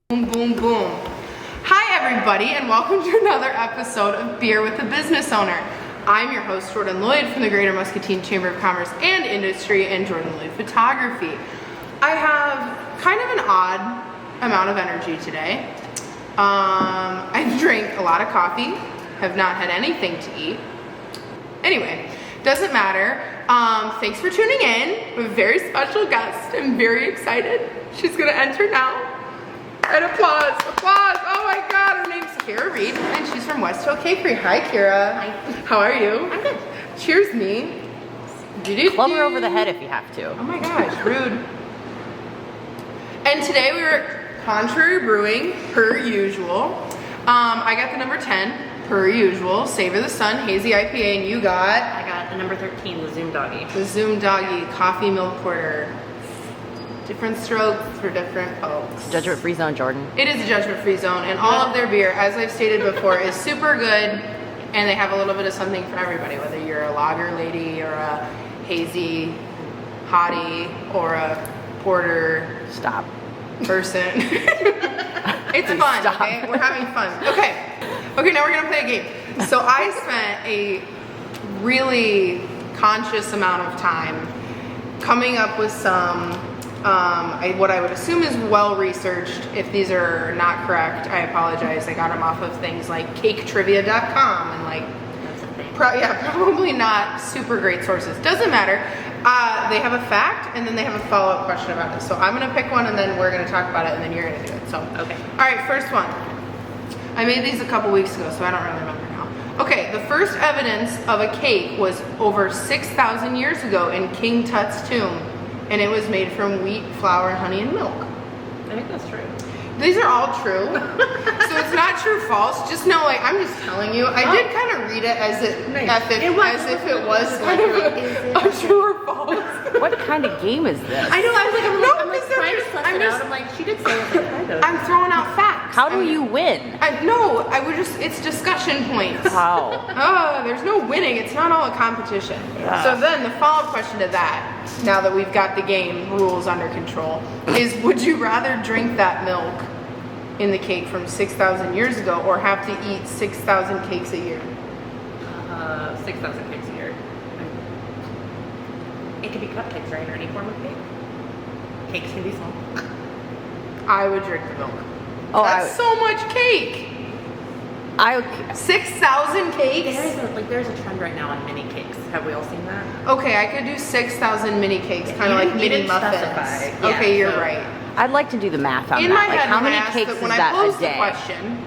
Boom, boom, boom. Hi everybody, and welcome to another episode of Beer with the Business Owner. I'm your host, Jordan Lloyd from the Greater Muscatine Chamber of Commerce and Industry and Jordan Lloyd Photography. I have kind of an odd amount of energy today. I've drank a lot of coffee, have not had anything to eat. Anyway, doesn't matter. Thanks for tuning in. We have a very special guest. I'm very excited. She's gonna enter now. And applause, applause. Oh my God, her name's Kira Reed, and she's from West Hill Cakery. Hi, Kira. Hi. How are you? I'm good. Cheers me. Club her over the head if you have to. Oh my gosh, rude. And today we were at Contrary Brewing, per usual. I got the number 10, per usual, Savor the Sun, Hazy IPA, and you got? I got the number 13, the Zoom Doggy. The Zoom Doggy, Coffee Milk Porter. Different strokes for different folks. Judgment free zone, Jordan. It is a judgment free zone, and all of their beer, as I've stated before, is super good, and they have a little bit of something for everybody, whether you're a lager lady or a hazy hottie or a porter Stop. person. It's fun, Stop. okay? We're having fun. Okay, now we're gonna play a game. So I spent a really conscious amount of time coming up with some what I would assume is well-researched. If these are not correct, I apologize. I got them off of things like caketrivia.com and like, That's a thing. probably not super great sources. Doesn't matter. They have a fact and then they have a follow-up question about it. So I'm gonna pick one and then we're gonna talk about it and then you're gonna do it. So, Okay. All right, first one. I made these a couple weeks ago, so I don't really remember now. Okay, the first evidence of a cake was over 6,000 years ago in King Tut's tomb. And it was made from wheat, flour, honey, and milk. I think that's true. These are all true. So it's not true false. Just know, like, I'm just telling you. I did kind of read it as if it was kind of a true or false. What kind of game is this? I know, I'm like trying to suss it out. I'm like, she did say it, but kind of. I'm throwing out facts. How do you win? It's discussion points. How? There's no winning. It's not all a competition. Yeah. So then the follow-up question to that, now that we've got the game rules under control, is would you rather drink that milk in the cake from 6,000 years ago or have to eat 6,000 cakes a year? 6,000 cakes a year. It could be cupcakes, right? Or any form of cake. Cakes can be small. I would drink the milk. Oh, That's so much cake. 6,000 cakes? There's a trend right now on mini cakes. Have we all seen that? Okay, I could do 6,000 mini cakes, kind of like You mini didn't muffins. specify. Okay, Yeah, you're so- right. I'd like to do the math on In that. my Like, head, how when many I asked cakes the- is when I that a posed the day? question,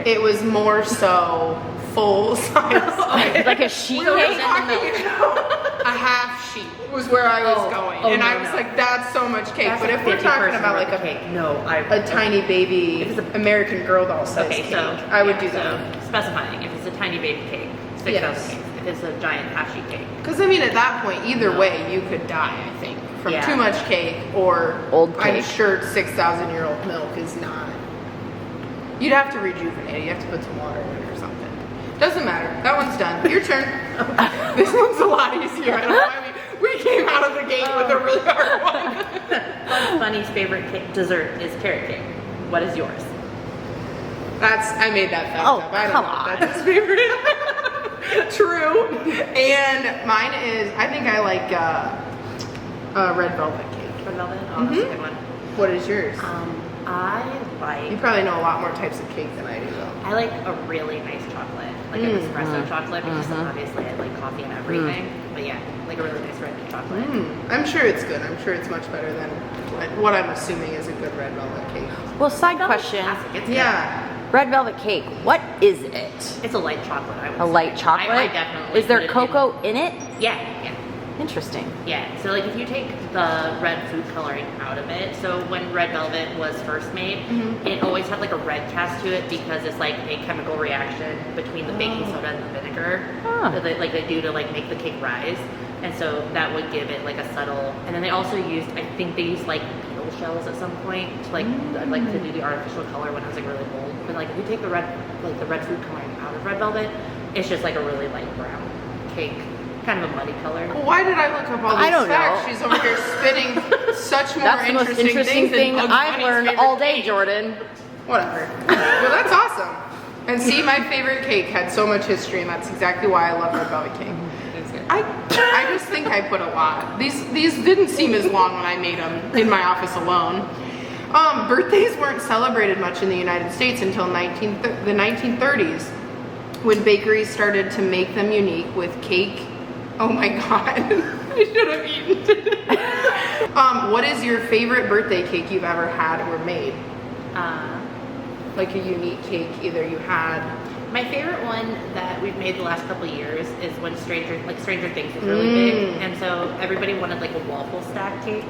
it was more so full size. Like a sheet We were cake? talking about a half sheet was where I was going, and I was like, "That's so much cake." That's But a if we're 50 talking person about worth like of cake, no, a tiny baby If it's American Girl doll size Okay, cake, so I would yeah, do that. So specifying, if it's a tiny baby cake, 6,000 Yes. cakes. If it's a giant half sheet cake, Because I mean, at that point, either way, you could die. I think from Yeah. too much cake or Old I'm cake. sure 6,000-year-old milk is not. You'd have to rejuvenate it. You have to put some water in it or something. Doesn't matter. That one's done. Your turn. This one's a lot easier. I don't know why we came out of the gate with a really hard one. Bunny's favorite cake dessert is carrot cake. What is yours? I made that fact Oh, up. I don't come know if on. that's his favorite. True. And mine is, I think I like red velvet cake. Red velvet? Oh, that's a good one. What is yours? I You like probably know a lot more types of cake than I do, though. a really nice chocolate, like an espresso chocolate, because obviously I like coffee and everything. But yeah, like a really nice red chocolate. I'm sure it's good. I'm sure it's much better than what I'm assuming is a good red velvet cake. Well, side Velvet's question. classic. It's good. Yeah. Red velvet cake. What is it? It's a light chocolate. I would A say. light chocolate? I definitely. Is there put it cocoa in it? Yeah. Interesting. Yeah, so like if you take the red food coloring out of it, so when red velvet was first made, it always had like a red cast to it because it's like a chemical reaction between the baking soda and the vinegar that they do to like make the cake rise. And so that would give it like a subtle, and then they also used, I think they used like beetle shells at some point to like to do the artificial color when it was like really old. But like if you take the red food coloring out of red velvet, it's just like a really light brown cake. Kind of a muddy color. Well, why did I look up all these I don't facts? know. She's over here spitting such more That's the most interesting things than thing Bugs I've Bunny's learned favorite all day, cake. Jordan. Whatever. Well, that's awesome. And see, my favorite cake had so much history, and that's exactly why I love red velvet cake. I just think I put a lot. These didn't seem as long when I made them in my office alone. Birthdays weren't celebrated much in the United States until the 1930s, when bakeries started to make them unique with cake. Oh my god, I should have eaten today. What is your favorite birthday cake you've ever had or made? Like a unique cake either you had. My favorite one that we've made the last couple of years is when Stranger Things was really big, and so everybody wanted like a waffle stack cake,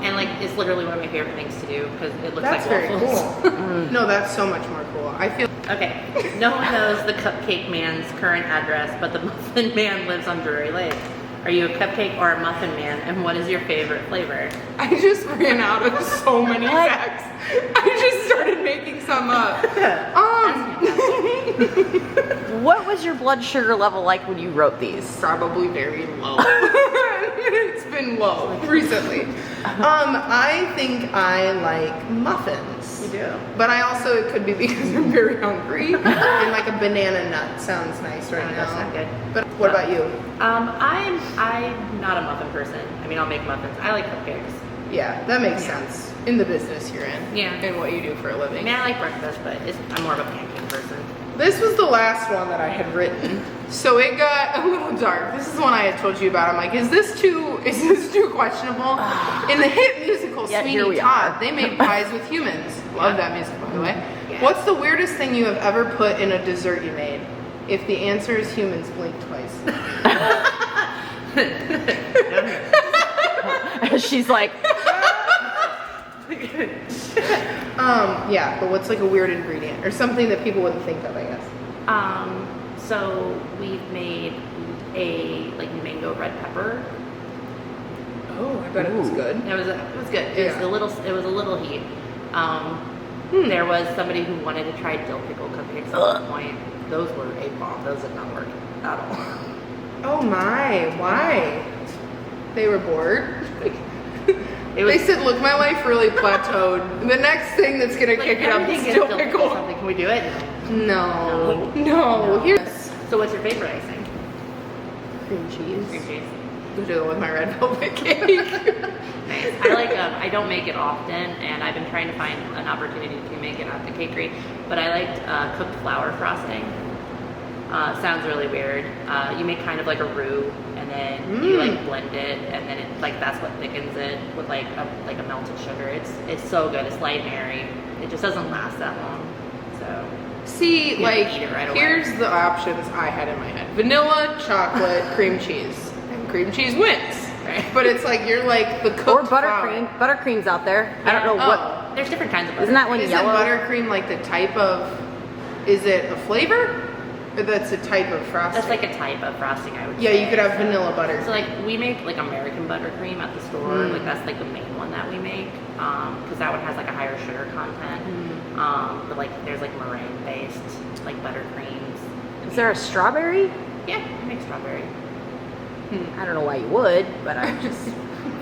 and like it's literally one of my favorite things to do because it looks That's like waffles. very cool. No, that's so much more cool. I feel. Okay, no one knows the Cupcake Man's current address, but the Muffin Man lives on Drury Lake. Are you a cupcake or a muffin man, and what is your favorite flavor? I just ran out of so many facts. I just started making some up. What was your blood sugar level like when you wrote these? Probably very low. It's been low recently. I think I like muffins. You do? But I also, it could be because I'm very hungry, and like a banana nut sounds nice right now. That's not good. But what about you? I'm not a muffin person. I mean, I'll make muffins. I like cupcakes. Yeah, that makes sense in the business you're in. Yeah. And what you do for a I living. mean, I like breakfast, but I'm more of a pancake person. This was the last one that I had written. So it got a little dark. This is the one I had told you about. I'm like, is this too questionable? In the hit musical Yeah, here Sweeney we Todd, are. they made pies with humans. Love that musical, by the way. Yeah. What's the weirdest thing you have ever put in a dessert you made? If the answer is humans, blink twice. She's like, Yeah, but what's like a weird ingredient or something that people wouldn't think of, I guess. So we've made a like mango red pepper. Oh, I bet it was good. It was good. It Yeah. was a little heat. There was somebody who wanted to try dill pickle cupcakes at one point. Those were a bomb. Those did not work at all. Oh my, why? They were bored? They said, look, my life really plateaued. The next thing that's going to kick it up is everything dill dill pickle. something. Can we do it? No. No. Here's So what's your favorite icing? cream cheese. Cream cheese. Go do it with my red velvet cake. Nice. I like. I don't make it often, and I've been trying to find an opportunity to make it at the cakery. But I liked cooked flour frosting. Sounds really weird. You make kind of like a roux, and then you like blend it, and then it like that's what thickens it with like a melted sugar. It's so good. It's light and airy. It just doesn't last that long. So See, You like, have to eat it right away. here's the options I had in my head. Vanilla, chocolate, cream cheese. And cream cheese wins. Right. But it's like, you're like the cooked or flour. buttercream. Buttercream's out there. I don't know what. there's different kinds of butter. Isn't that one Isn't yellow? buttercream like the type of, is it a flavor? Or that's a type of frosting? That's like a type of frosting, I would Yeah, say. you could have vanilla butter. So like we make like American buttercream at the store. Like that's like the main one that we make because that one has like a higher sugar content. But like there's like meringue based like buttercreams. Is there a strawberry? Yeah, we make strawberry. I don't know why you would, but I just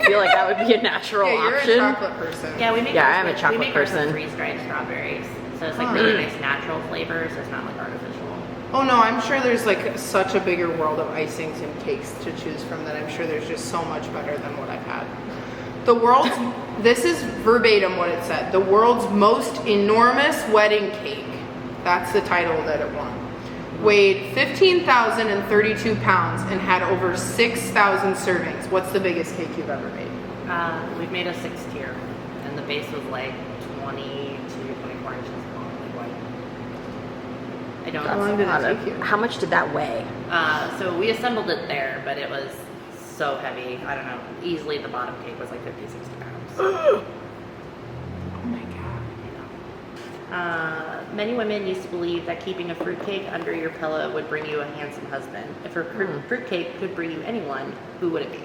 feel like that would be a natural Yeah, you're option. a chocolate person. Yeah, we make. Yeah, ours I am a with- chocolate we make ours with person. freeze-dried strawberries, so it's like really nice natural flavor. So it's not like artificial. Oh no, I'm sure there's like such a bigger world of icings and cakes to choose from that I'm sure there's just so much better than what I've had. The world's, this is verbatim what it said, the world's most enormous wedding cake. That's the title that it won. Weighed 15,032 pounds and had over 6,000 servings. What's the biggest cake you've ever made? We've made a 6-tier, and the base was like 20 to 24 inches long. Like white. I don't. How long did it take you? How much did that weigh? So we assembled it there, but it was so heavy. I don't know. Easily the bottom cake was like 50, 60 pounds. Oh my god. Many women used to believe that keeping a fruitcake under your pillow would bring you a handsome husband. If a fruitcake could bring you anyone, who would it be?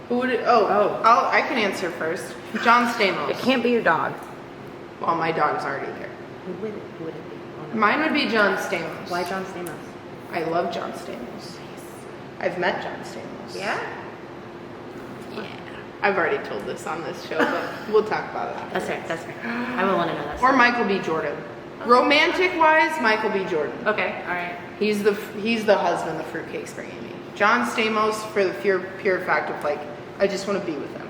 Who would it, I can answer first. John Stamos. It can't be your dog. Well, my dog's already there. Who would it be? Oh, no. Mine would be John Stamos. Why John Stamos? I love John Stamos. I've met John Stamos. Yeah? Yeah. I've already told this on this show, but we'll talk about it. That's fair. That's fair. I will want to know that. Or story. Michael B. Jordan. Romantic-wise, Michael B. Jordan. Okay. All right. He's the husband the fruitcake's bringing me. John Stamos, for the pure fact of like, I just want to be with him.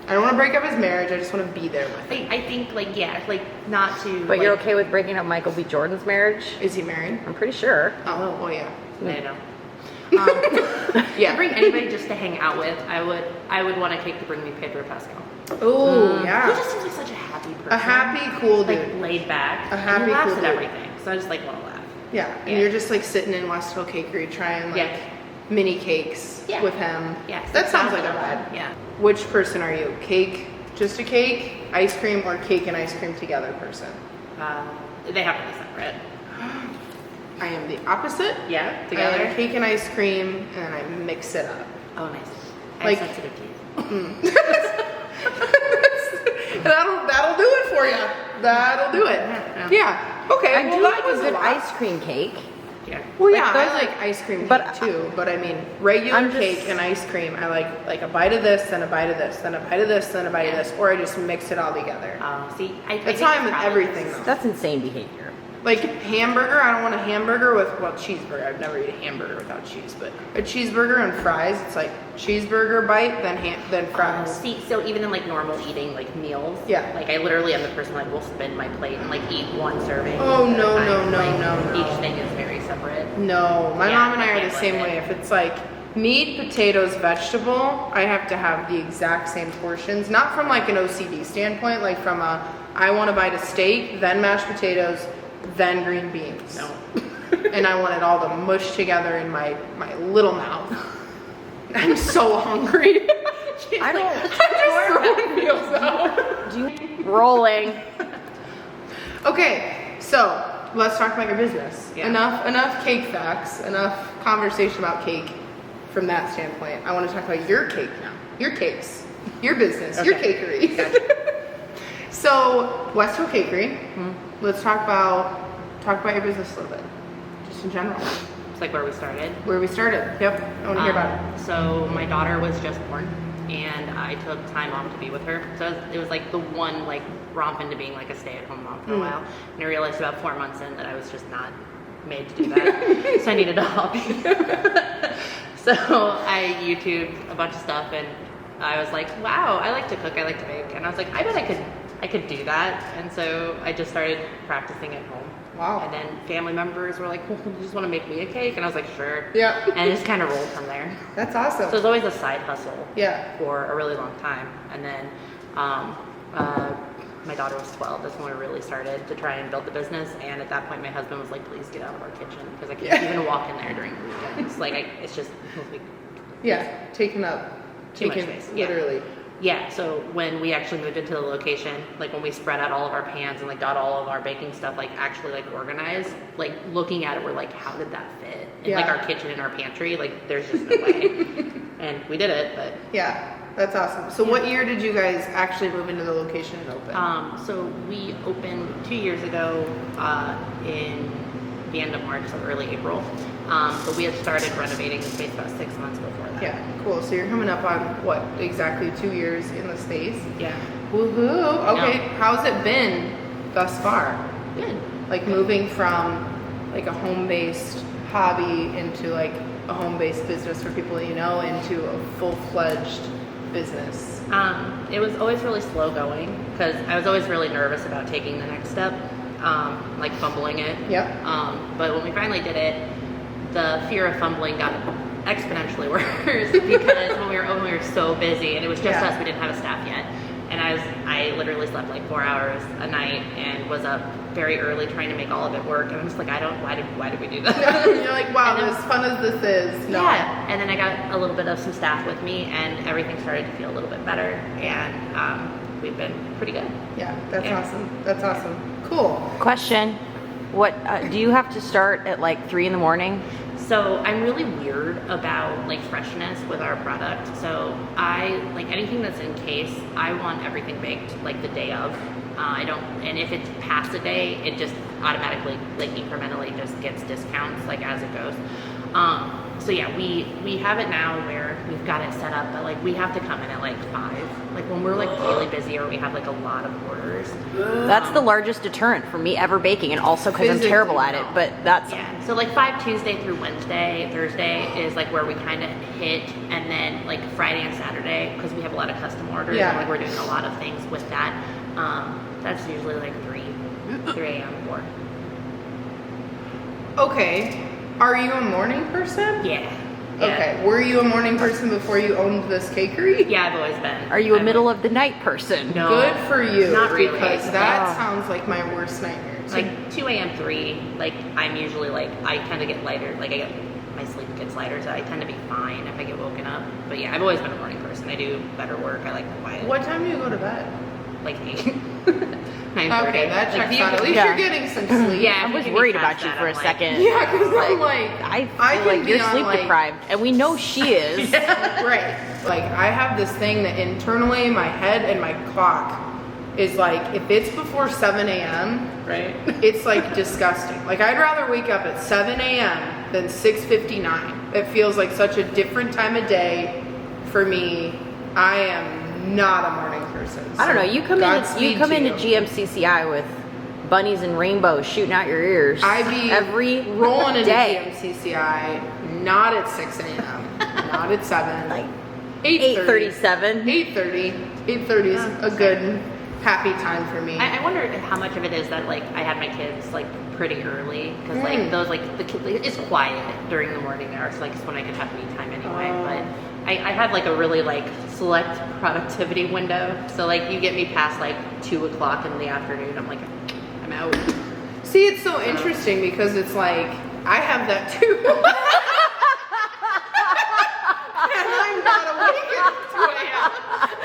I don't want to break up his marriage. I just want to be there with him. I think like not to. But you're okay with breaking up Michael B. Jordan's marriage? Is he married? I'm pretty sure. Oh, well, yeah. I know. Yeah. To bring anybody just to hang out with, I would want a cake to bring me Pedro Pascal. Oh, He yeah. just seems like such a happy person. A happy, cool dude. Like laid back. A and happy, he laughs cool at dude. everything. So I just like want to laugh. Yeah, and Yeah. you're just like sitting in West Hill Cakery trying like mini cakes Yeah. with him. Yeah. That sounds like a ride. Yeah. Which person are you? Cake, just a cake, ice cream, or cake and ice cream together person? They have to be separate. I am the opposite. Yeah. I Together. like cake and ice cream, and I mix it up. Oh, nice. I Like- have sensitive teeth. That'll do it for you. That'll do it. Yeah. Yeah. Okay. I well, do that like a was good lot. ice cream cake. Yeah. Well, Like yeah, those I are- like ice cream cake but too. But I mean, regular I'm just- cake and ice cream, I like a bite of this, then a bite of this, then a bite of this, then a bite of this, or I just mix it all together. See, I That's think how I'm with probably everything this. though. That's insane behavior. Like hamburger, I don't want a hamburger with, well, cheeseburger. I've never eat a hamburger without cheese, but a cheeseburger and fries, it's like cheeseburger bite, then fries. See, so even in like normal eating like meals, Yeah. like I literally am the person that will spin my plate and like eat one serving. Oh, no, at a no, time. no, Like, no, no. Each thing is very separate. No, my Yeah, mom and I I are can't the same with way. it. If it's like meat, potatoes, vegetable, I have to have the exact same portions. Not from like an OCD standpoint, like from a, I want to bite a steak, then mashed potatoes, then green beans. No. And I want it all to mush together in my little mouth. I'm so hungry. She's I like, don't- I'm just throwing meals out. Rolling. Okay, so let's talk about your business. Yeah. Enough cake facts, enough conversation about cake from that standpoint. I want to talk about your cake now. Your cakes, your business, your Okay. cakery. So West Hill Cakery. Let's talk about your business a little bit, just in general. It's like where we started. Where we started. Yep, I want to hear about it. So my daughter was just born, and I took time off to be with her. So it was like the one like romp into being like a stay-at-home mom for a while. And I realized about 4 months in that I was just not made to do that. So I needed a hobby. So I YouTubed a bunch of stuff, and I was like, wow, I like to cook, I like to bake. And I was like, I bet I could do that. And so I just started practicing at home. Wow. And then family members were like, well, you just want to make me a cake? And I was like, sure. Yeah. And it just kind of rolled from there. That's So it awesome. was always a side hustle Yeah. for a really long time. And then my daughter was 12. That's when we really started to try and build the business. And at that point, my husband was like, please get out of our kitchen because I can't even walk in there during the weekends. Like, it's just like, Yeah, taking up, Too much taking space, yeah. literally. yeah. So when we actually moved into the location, like when we spread out all of our pans and like got all of our baking stuff like actually like organized, like looking at it, we're like, how did that fit in like Yeah. our kitchen and our pantry? Like, there's just no way. And we did it, but Yeah, that's awesome. So what year did you guys actually move into the location and open? So we opened 2 years ago in the end of March, so early April. But we had started renovating the space about 6 months before that. Yeah, cool. So you're coming up on what, exactly 2 years in the space? Yeah. Woohoo! Okay, Yeah. how's it been thus far? Good. Like moving from like a home-based hobby into like a home-based business for people that you know into a full-fledged business. It was always really slow going because I was always really nervous about taking the next step, like fumbling it. Yep. But when we finally did it, the fear of fumbling got exponentially worse because when we were so busy and it was just Yeah. us, we didn't have a staff yet. And I literally slept like 4 hours a night and was up very early trying to make all of it work. And I'm just like, why did we do that? You're like, wow, And then- as fun as this is. No. Yeah, and then I got a little bit of some staff with me, and everything started to feel a little bit better, and we've been pretty good. Yeah, that's Yeah. awesome. That's awesome. Cool. Question. What do you have to start at like 3 in the morning? So I'm really weird about like freshness with our product. So I like anything that's in case, I want everything baked like the day of. I don't, and if it's past a day, it just automatically like incrementally just gets discounts like as it goes. So yeah, we have it now where we've got it set up, but like we have to come in at like 5. Like when we're like really busy or we have like a lot of orders. That's the largest deterrent for me ever baking, and also because I'm terrible at it. But that's yeah. So like 5 Tuesday through Wednesday, Thursday is like where we kind of hit, and then like Friday and Saturday because we have a lot of custom orders and like we're doing a lot of things with that. That's usually like 3 a.m. 4. Okay. Are you a morning person? Yeah. Okay. Were you a morning person before you owned this cakery? Yeah, I've always been. Are you a middle of the night person? No. Good for you. Not really. Because that sounds like my worst nightmare. Like 2 a.m. 3, like I'm usually like, I kind of get lighter, like I get, my sleep gets lighter, so I tend to be fine if I get woken up. But yeah, I've always been a morning person. I do better work. I like quiet. What time do you go to bed? Like 8. 9:30. Okay, that checks like, out. At least you're getting some sleep. Yeah, I was worried about you for a second. Yeah, because I'm like, I I feel can like be you're on, sleep like- deprived, and we know she is. right. Like I have this thing that internally my head and my clock is like, if it's before 7 a.m., right? it's like disgusting. Like I'd rather wake up at 7 a.m. than 6:59. It feels like such a different time of day for me. I am not a morning person. I don't know. You come Godspeed into to you. GMCCI with bunnies and rainbows shooting out your ears. I be every rolling into day. GMCCI, not at 6 a.m., not at 7, Like 8:30. 8:37. 8:30 is a good, happy time for me. I wonder how much of it is that like I had my kids like pretty early because like those like the kid it's quiet during the morning hours, like it's when I could have me time anyway. But I have like a really like select productivity window, so like you get me past like 2 o'clock in the afternoon, I'm like I'm out. See, it's so interesting because it's like I have that too. And I'm not awake at 2 a.m.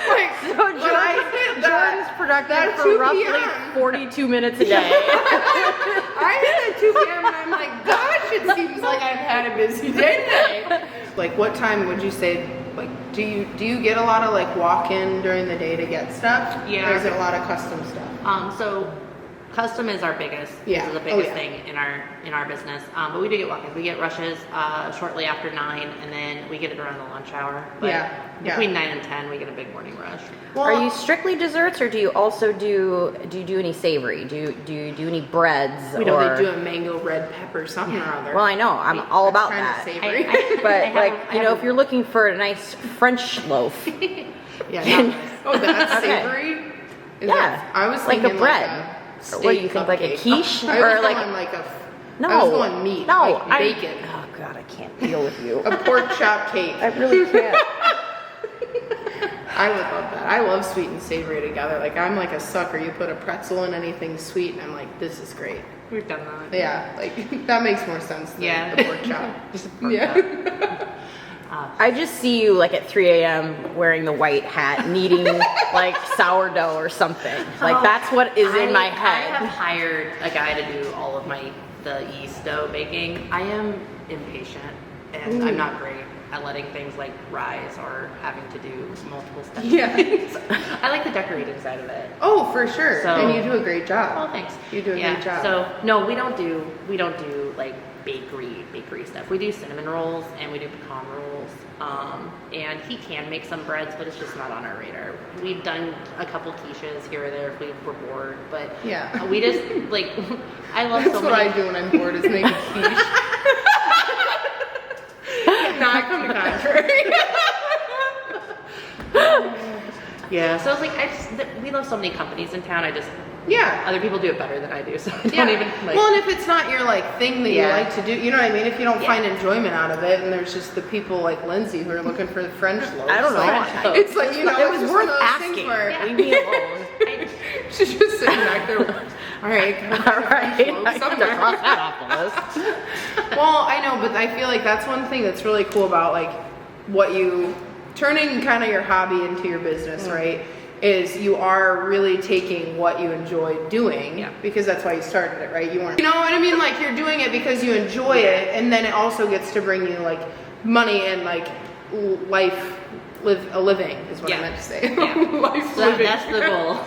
Like, So when I hit Jordan's productive that for 2 roughly p.m. 42 minutes a day. I hit at 2 p.m. and I'm like, gosh, it seems like I've had a busy day today. Like, what time would you say? Like, do you get a lot of like walk in during the day to get stuff? Yeah. Or is it a lot of custom stuff? So custom is our biggest. Yeah. This is the biggest thing in our business. But we do get walk-ins. We get rushes shortly after 9, and then we get it around the lunch hour. But between 9 and 10, we get a big morning rush. Well, Are you strictly desserts, or do you also do you do any savory? Do you do any breads? we know or... they do a mango red pepper something or other. Well, I know. I'm all about Kind of that. savory. But like, you know, if you're looking for a nice French loaf, yeah. Oh, that's Okay. savory. Is Yeah. that, I was Like a thinking bread. Like a Or what do you steak think, like a cupcake. quiche? I Or was like- going like a. no, I was going meat. no, like bacon. Oh God, I can't deal with you. A pork chop cake. I really can't. I would love that. I love sweet and savory together. Like I'm like a sucker. You put a pretzel in anything sweet, and I'm like, this is great. We've done that. Yeah, like that makes more sense than Yeah. the pork chop. Just a pork Yeah. chop. I just see you like at 3 a.m. wearing the white hat, kneading like sourdough or something. Like that's what is in my I head. have hired a guy to do all of the yeast dough baking. I am impatient, and I'm not great at letting things like rise or having to do multiple steps. Yeah. I like the decorating side of it. Oh, for sure. So- And you do a great job. Oh, thanks. You do a great job. So no, we don't do like bakery stuff. We do cinnamon rolls and we do pecan rolls. And he can make some breads, but it's just not on our radar. We've done a couple quiches here or there if we were bored, but Yeah. we just like I love That's so what many. I do when I'm bored is make a quiche. No, I come to contrary. Yeah, so it's like we love so many companies in town. Yeah. Other people do it better than I do, so I Yeah. don't even like. Well, and if it's not your like thing that you Yeah. like to do, you know what I mean? If you don't Yeah. find enjoyment out of it, and there's just the people like Lindsay who are looking for the French loaves. I don't know. Like, it's like, you know, It it's was just worth one of those things asking. where Leave me alone. she's just sitting back there. All right, All right, loaf I have to somewhere. cross that off the list. Well, I know, but I feel like that's one thing that's really cool about like what you turning kind of your hobby into your business, right? Is you are really taking what you enjoy doing, because that's why you started it, right? You weren't, you know what I mean? Like you're doing it because you enjoy it, and then it also gets to bring you like money and like living is what I meant to say. Life living. That's the goal.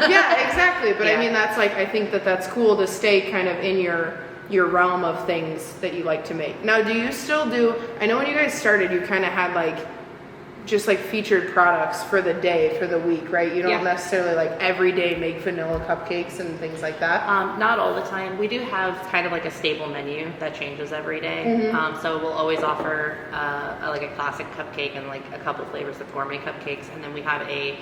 Yeah, exactly. But I Yeah. mean, that's like, I think that that's cool to stay kind of in your your realm of things that you like to make. Now, do you still do, I know when you guys started, you kind of had like, just like featured products for the day, for the week, right? You don't necessarily like every day make vanilla cupcakes and things like that. Not all the time. We do have kind of like a staple menu that changes every day. So we'll always offer like a classic cupcake and like a couple flavors of gourmet cupcakes, and then we have a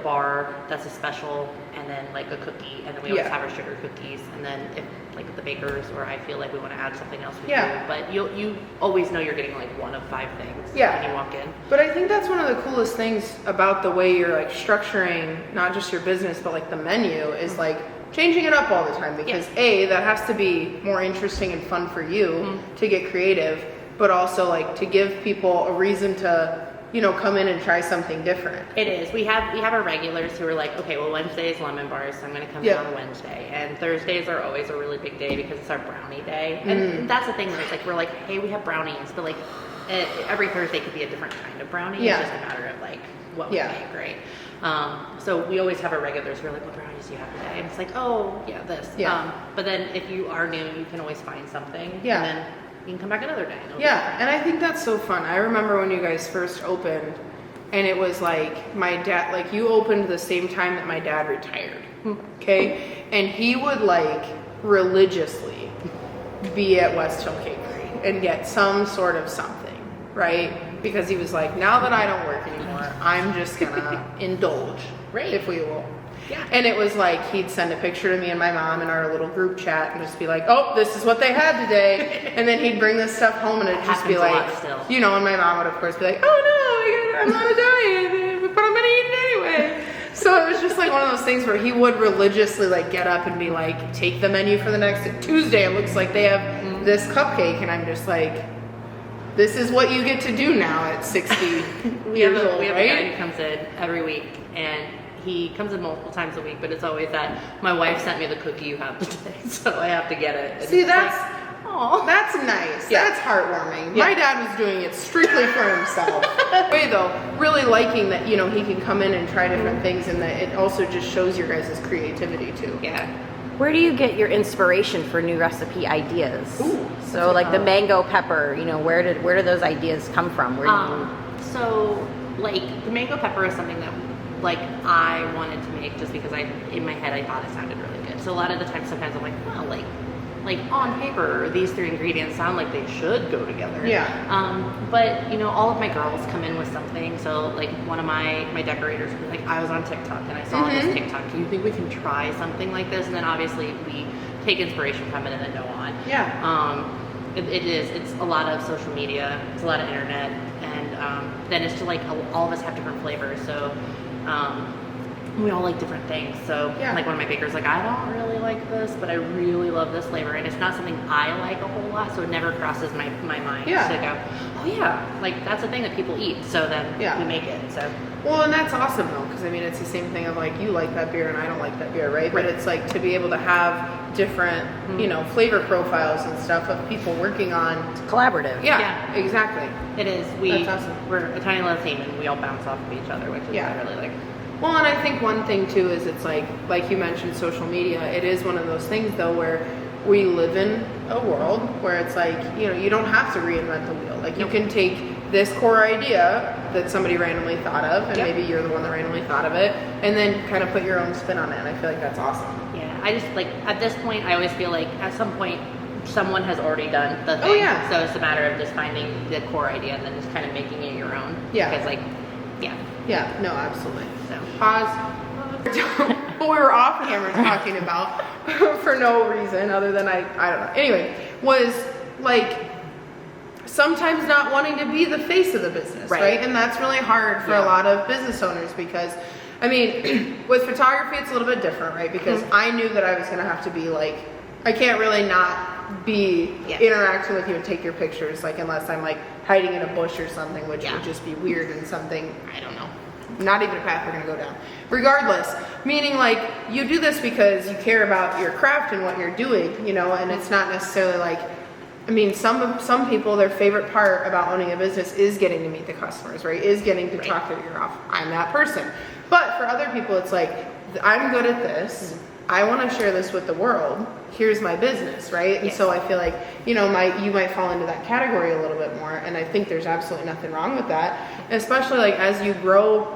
bar that's a special, and then like a cookie, and then we always have our sugar cookies, and then if like the bakers or I feel like we want to add something else, we do. But you always know you're getting like one of 5 things when you walk in. But I think that's one of the coolest things about the way you're like structuring not just your business but like the menu is like changing it up all the time, because A, that has to be more interesting and fun for you to get creative, but also like to give people a reason to, you know, come in and try something different. It is. We have our regulars who are like, okay, well, Wednesday is lemon bars, so I'm going to come in on a Wednesday. And Thursdays are always a really big day because it's our brownie day. And that's the thing, where it's like, we're like, hey, we have brownies, but like every Thursday could be a different kind of brownie. It's just a matter of like what we make, right? So we always have our regulars who are like, what brownies do you have today? And it's like, oh, yeah, this. But then if you are new, you can always find something. And then you can come back another day. And I think that's so fun. I remember when you guys first opened, and it was like my dad, like you opened the same time that my dad retired, okay? And he would like religiously be at West Hill Cakery and get some sort of something, right? Because he was like, now that I don't work anymore, I'm just gonna indulge, if we will. And it was like he'd send a picture to me and my mom in our little group chat and just be like, oh, this is what they had today. And then he'd bring this stuff home and it'd just be like, you know, and my mom would of course be like, oh no, I'm on a diet, but I'm gonna eat it anyway. So it was just like one of those things where he would religiously like get up and be like, take the menu for the next Tuesday. It looks like they have this cupcake. And I'm just like, this is what you get to do now at 60 years old, we have a guy who comes in every week, and he comes in multiple times a week, but it's always that my wife sent me the cookie you have today, so I have to get it. See, that's nice. That's heartwarming. My dad was doing it strictly for himself. Way though, really liking that, you know, he can come in and try different things, and that it also just shows your guys' creativity too. Where do you get your inspiration for new recipe ideas? So like the mango pepper, you know, where do those ideas come from? Where do you... So like the mango pepper is something that like I wanted to make just because in my head I thought it sounded really good. So a lot of the time sometimes I'm like, well, like on paper these 3 ingredients sound like they should go together. But you know, all of my girls come in with something. So like one of my decorators was like, I was on TikTok and I saw this TikTok, do you think we can try something like this? And then obviously we take inspiration from it and then go on. It's a lot of social media, it's a lot of internet, and then it's just like all of us have different flavors. So we all like different things. So like one of my bakers like, I don't really like this, but I really love this flavor, and it's not something I like a whole lot, so it never crosses my mind to go, oh yeah, like that's a thing that people eat, so then we make it. So well, and that's awesome though, because I mean it's the same thing of like, you like that beer and I don't like that beer, right? But it's like to be able to have different you know, flavor profiles and stuff of people working on, It's collaborative. Exactly. It is. That's awesome. We're a tiny little team, and we all bounce off of each other, which is what I really like. Well, and I think one thing too is it's like you mentioned, social media. It is one of those things though where we live in a world where it's like, you know, you don't have to reinvent the wheel. Like you can take this core idea that somebody randomly thought of, and maybe you're the one that randomly thought of it, and then kind of put your own spin on it. And I feel like that's awesome. Yeah, I just like at this point, I always feel like at some point someone has already done the thing. So it's a matter of just finding the core idea and then just kind of making it your own. Because like, no, absolutely. So pause. What we were off camera talking about for no reason other than I don't know. Anyway, was like sometimes not wanting to be the face of the business, right? And that's really hard for a lot of business owners, because I mean, with photography it's a little bit different, right? Because I knew that I was going to have to be like, I can't really not be interacting with you and take your pictures, like unless I'm like hiding in a bush or something, which would just be weird and something, I don't know, not even a path we're gonna go down. Regardless, meaning like you do this because you care about your craft and what you're doing, you know, and it's not necessarily like, I mean, some people, their favorite part about owning a business is getting to meet the customers, right? Is getting to talk their ear off. I'm that person. But for other people, it's like, I'm good at this. I want to share this with the world. Here's my business, right? And Yes. so I feel like, you might fall into that category a little bit more. And I think there's absolutely nothing wrong with that. Especially like as you grow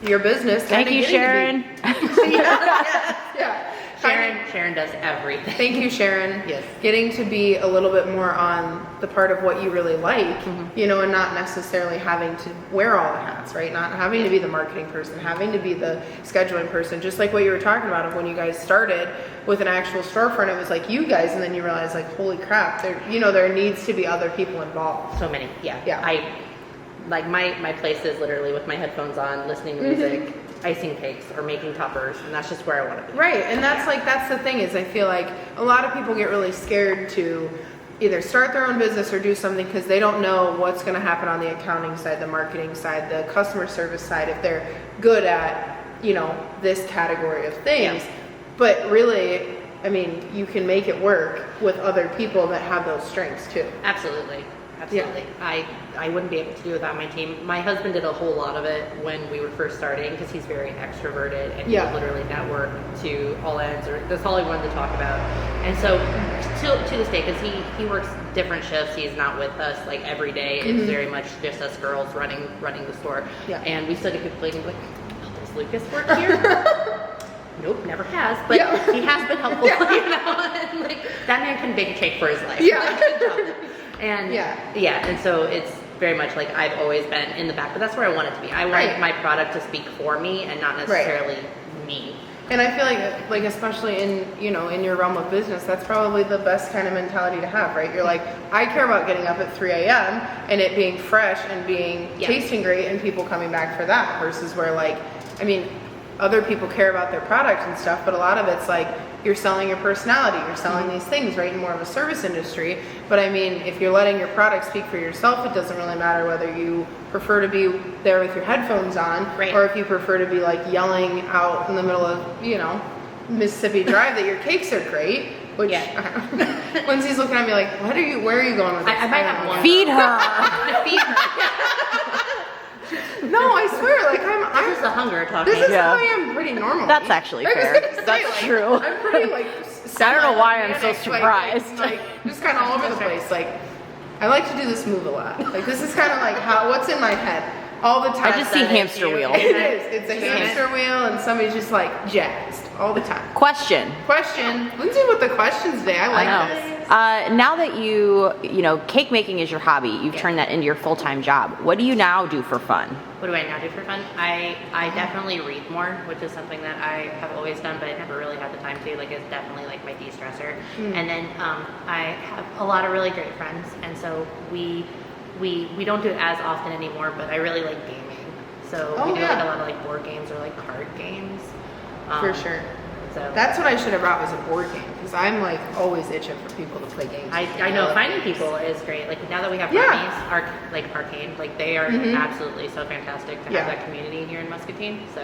your business. Thank you, Sharon. Yeah. Sharon does everything. Thank you, Sharon. Yes. Getting to be a little bit more on the part of what you really like, and not necessarily having to wear all the hats, right? Not having to be the marketing person, having to be the scheduling person, just like what you were talking about of when you guys started with an actual storefront, it was like you guys, and then you realize like, holy crap, there needs to be other people involved. So many, yeah. Yeah. My place is literally with my headphones on, listening to music, icing cakes, or making toppers, and that's just where I want to be. Right, and that's the thing is I feel like a lot of people get really scared to either start their own business or do something because they don't know what's going to happen on the accounting side, the marketing side, the customer service side, if they're good at, this category of things. Yeah. But really, I mean, you can make it work with other people that have those strengths too. Absolutely. I wouldn't be able to do it without my team. My husband did a whole lot of it when we were first starting because he's very extroverted and he would literally network to all ends, or that's all he wanted to talk about. And so to this day, because he works different shifts, he's not with us like every day. It's very much just us girls running the store. Yeah. And we still get people like, does Lucas work here? Nope, never has, but he has been helpful, and like that man can bake a cake for his life. Yeah. Like, good job. And and so it's very much like I've always been in the back, but that's where I want it to be. I want my product to speak for me and not necessarily me. And I feel like especially in in your realm of business, that's probably the best kind of mentality to have, right? You're like, I care about getting up at 3 a.m. and it being fresh and being tasting great and people coming back for that, versus where other people care about their product and stuff, but a lot of it's like you're selling your personality, you're selling these things, right, in more of a service industry. But I mean, if you're letting your product speak for yourself, it doesn't really matter whether you prefer to be there with your headphones on, or if you prefer to be like yelling out in the middle of, Mississippi Drive that your cakes are great. Which Lindsay's looking at me like, where are you going with this? I might have one. Feed her. Feed her. No, I swear, like This is the hunger talking. This is how I am pretty normal. That's actually fair. That's true. I'm pretty like. I don't know why I'm so surprised. Like just kind of all over the place. Like I like to do this move a lot. Like this is kind of like what's in my head all the time. I just see hamster wheel. It is. It's a hamster wheel, and somebody's just like jazzed all the time. Question. Lindsay with the questions today. I like this. Now that cake making is your hobby, you've turned that into your full-time job. What do you now do for fun? What do I now do for fun? I definitely read more, which is something that I have always done, but I never really had the time to. Like, it's definitely like my de-stressor. And then I have a lot of really great friends, and so we don't do it as often anymore, but I really like gaming. So we do like a lot of like board games or like card games. For sure. So that's what I should have brought, was a board game, because I'm like always itching for people to play games. I know finding people is great. Like now that we have Armies, Arcade, like they are absolutely so fantastic to have that community here in Muscatine. So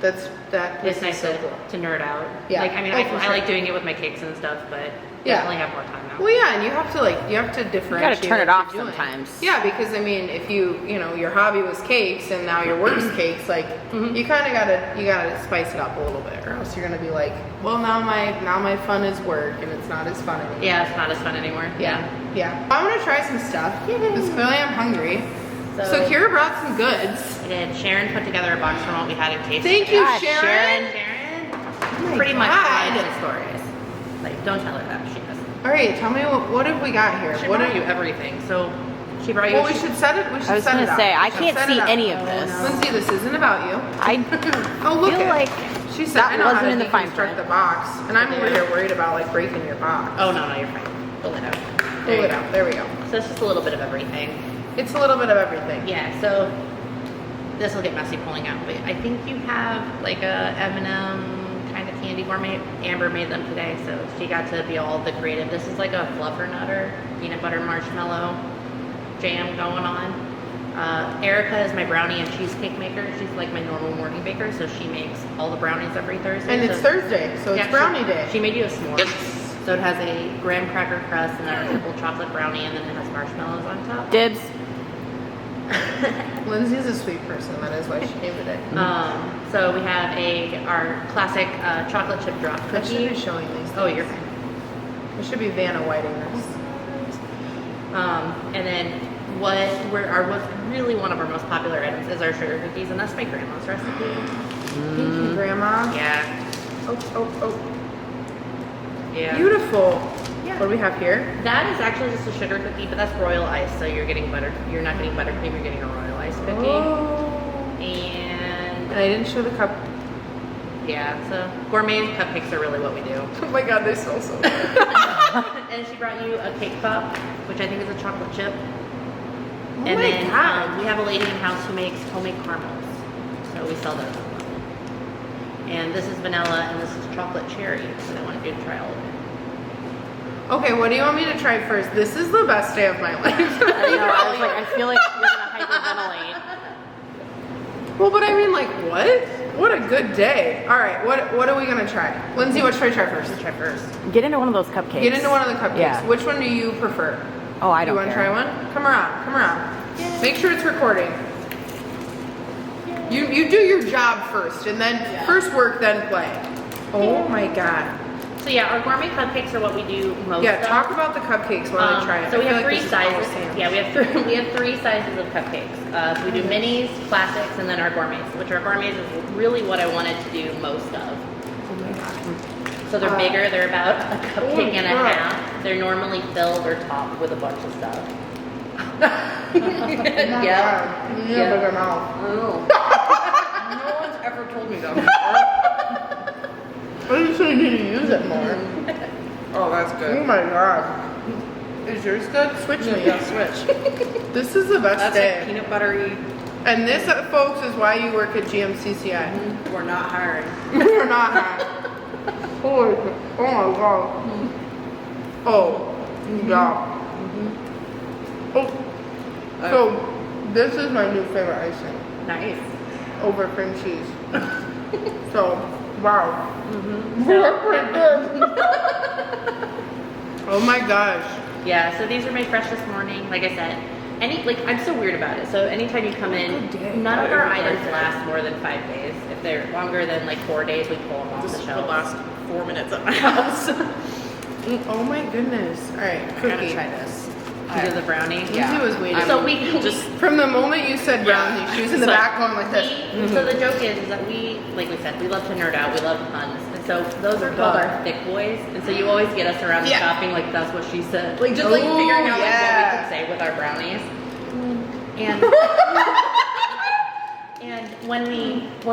it's nice to nerd out. Yeah. Like I like doing it with my cakes and stuff, but definitely have more time now. Well, yeah, and you have to differentiate. You gotta turn it off sometimes. Yeah, because I mean, if your hobby was cakes and now your work's cakes, like you kind of gotta spice it up a little bit, or else you're gonna be like, well, now my fun is work and it's not as fun anymore. Yeah, it's not as fun anymore. Yeah. I want to try some stuff because clearly I'm hungry. So Kira brought some goods. I did. Sharon put together a box from what we had in taste. Thank you, Sharon. Pretty much lied in stories. Like, don't tell her that. She doesn't. All right, tell me what have we got here? She brought you everything. So she brought you. Well, we should set it. I was gonna say I can't see any of this. Lindsay, this isn't about you. I feel like she said that wasn't in the fine print. The box, and I'm over here worried about like breaking your box. Oh no, you're fine. Pull it out. Pull it out. There we go. So it's just a little bit of everything. It's a little bit of everything. Yeah. So this will get messy pulling out, but I think you have like a M&M kind of candy bar. Amber made them today, so she got to be all the creative. This is like a fluffer nutter, peanut butter marshmallow jam going on. Erica is my brownie and cheesecake maker. She's like my normal morning baker, so she makes all the brownies every Thursday. And it's Thursday, so it's brownie day. She made you a s'more. So it has a graham cracker crust and then a triple chocolate brownie, and then it has marshmallows on top. Dibs. Lindsay's a sweet person. That is why she named it. So we have our classic chocolate chip drop I should cookie. be showing these. Oh, you're fine. We should be Vanna Whiting this. And then what's really one of our most popular items is our sugar cookies, and that's my grandma's recipe. Thank you, Grandma. Yeah. Oh. Yeah. Beautiful. Yeah. What do we have here? That is actually just a sugar cookie, but that's royal ice, so you're not getting buttercream, you're getting a royal ice cookie. Oh. And I didn't show the cup. yeah, so gourmet cupcakes are really what we do. Oh my god, they smell so good. And she brought you a cake pop, which I think is a chocolate chip. Oh And my then god. we have a lady in house who makes homemade caramels, so we sell those. And this is vanilla, and this is chocolate cherry, and I wanted you to try all of it. Okay, what do you want me to try first? This is the best day of my life. I know, I was like, I feel like you're gonna hyperventilate. Well, but I mean, like, what? What a good day. All right, what are we gonna try? Lindsay, what should I try first? Try first. Get into one of those cupcakes. Get into one of the cupcakes. Yeah. Which one do you prefer? Oh, I don't You want to care. try one? Come around. Make sure it's recording. You do your job first, and then first work, then play. Oh my god. So yeah, our gourmet cupcakes are what we do most Yeah, of. talk about the cupcakes while I try it. So we I feel have like three this is all sizes. Sam. Yeah, we have three sizes of cupcakes. So we do minis, classics, and then our gourmets. Which our gourmets is really what I wanted to do most of. Oh my god. So they're bigger. They're about a cupcake and a God. half. They're normally filled or topped with a bunch of stuff. Oh my god. You need a bigger mouth. Oh. No one's ever told me that. I usually need to use it more. Oh, that's Oh my god. Is yours good? Switch me. Yeah, switch. This is the best That's day. like peanut buttery. And this, folks, is why you work at GMCCI. We're not hiring. We're not high. Holy, oh my god. Oh, yeah. Oh, so this is my new favorite icing Nice. over cream cheese. So, wow. Oh my gosh. Yeah, so these were made fresh this morning. Like I said, I'm so weird about it. So anytime you come in, Good day. none of our Oh, items okay. last more than 5 days. If they're longer than like 4 days, we pull them off the shelf. last 4 minutes at my house. Oh my goodness. All right, I gotta cookie. try this. You do the brownie. Lindsay was waiting. So we just From the moment you said brownie, she was in the So- back going like this. So the joke is that we, like we said, we love to nerd out. We love puns, and so those are called our thick boys. And so you always get us around the Yeah. shopping like that's what she said, like just like Ooh, figuring out like, what yeah. we could say with our brownies. And and when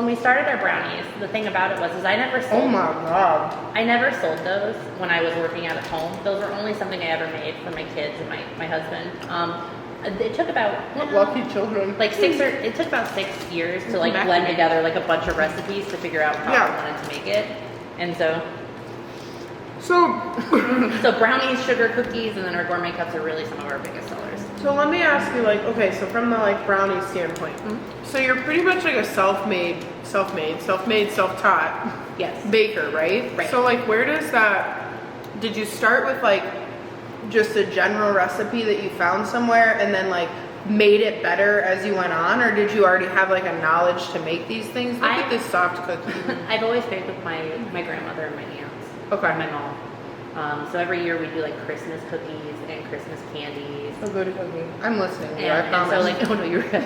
we started our brownies, the thing about it was I never sold. Oh my god. I never sold those when I was working out at home. Those were only something I ever made for my kids and my husband. It took about What lucky children. it took about 6 years to like blend together like a bunch of recipes to figure out how Yeah. I wanted to make it. And so So, brownies, sugar cookies, and then our gourmet cups are really some of our biggest sellers. so let me ask you, like, okay, so from the like brownie standpoint, so you're pretty much like a self-made, self-taught Yes. baker, right? Right. So like, where does that? Did you start with like just a general recipe that you found somewhere, and then like made it better as you went on, or did you already have like a knowledge to make these things? Look at this soft cookie. I've always baked with my grandmother and my aunts. Okay. And my mom. So every year we do like Christmas cookies and Christmas candies. A good cookie. I'm listening. To you, I And promise. so like, oh no, you're good.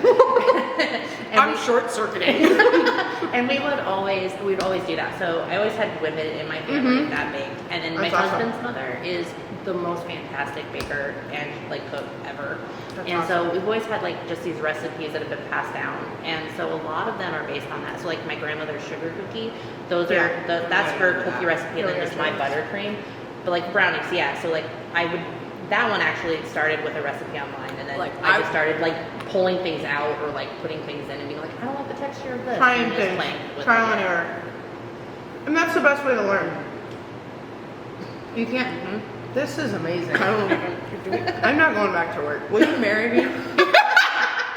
I'm short circuiting. And we'd always do that. So I always had women in my family that baked. And then my That's awesome. husband's mother is the most fantastic baker and like cook ever. That's and so awesome. we've always had like just these recipes that have been passed down. And so a lot of them are based on that. So like my grandmother's sugar cookie, those Yeah. are that's her cookie recipe, and then just my buttercream. But like brownies, yeah. So like that one actually started with a recipe online, and then Like, I just started like pulling things out or like putting things in and being like, I don't like the texture of this. Trying and just things, playing with trial it. and error, and that's the best way to learn. You can't. This is amazing. I don't know what you're doing. I'm not going back to work. Will you marry me?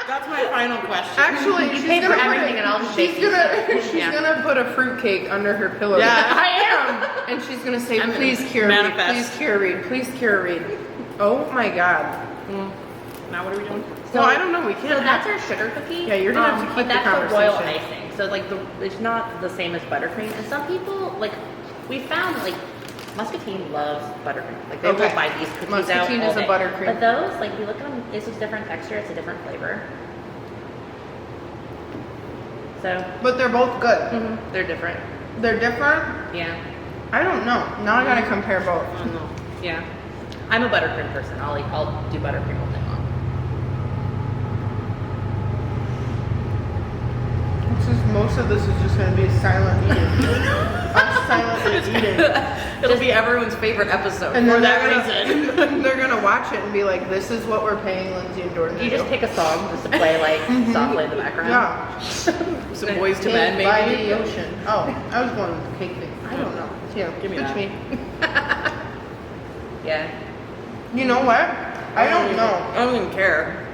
That's my final question. Actually, You she's pay for gonna put everything and I'll just bake you she's gonna put a fruitcake under her pillow. Yeah, I am. And she's gonna say, I'm "Please gonna cure Reed. manifest. Please cure Reed. Please cure Reed." Oh my God. Now what are we doing? So I don't know. We So can't. that's our sugar cookie. Yeah, you're gonna have to keep but the that's the royal conversation. icing. So like it's not the same as buttercream. And some people like we found like Muscatine loves buttercream. Like they will buy these cookies out Muscatine all is a day. buttercream. But those, like you look at them, it's just different texture. It's a different flavor. So But they're both good. they're different. They're different. Yeah. I don't know. Now I gotta compare both. I don't know. Yeah. I'm a buttercream person. I'll do buttercream all day long. Most of this is just gonna be silent eating. Us silently eating. It'll be everyone's favorite episode And for then that reason. they're gonna watch it and be like, "This is what we're paying Lindsay and Jordan to You do." just pick a song just to play like softly in the background. Yeah. Some Boys to Men, Cake by maybe. the ocean. Oh, I was going with cake thing. I don't know. Yeah, Give me pitch that. me. Yeah. You know what? I don't know. I don't even care.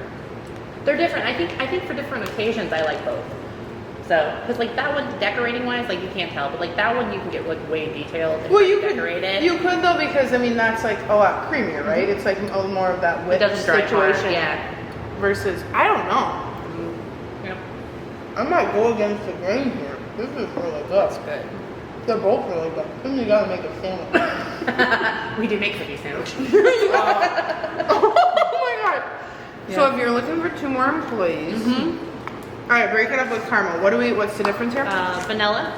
They're different. I think for different occasions I like both. So, because like that one, decorating wise, like you can't tell, but like that one you can get like way detailed and Well, you could decorate it. You could though, because I mean that's like a lot creamier, right? It's like more of that It whipped doesn't dry hard. situation. Yeah. Versus, I don't know. Yep. I might go against the grain here. This is really good. That's good. They're both really good. Then you gotta make a sandwich. We do make cookie sandwiches. Oh my god. So Yeah. if you're looking for 2 more employees, all right, break it up with caramel. What's the difference here? Vanilla.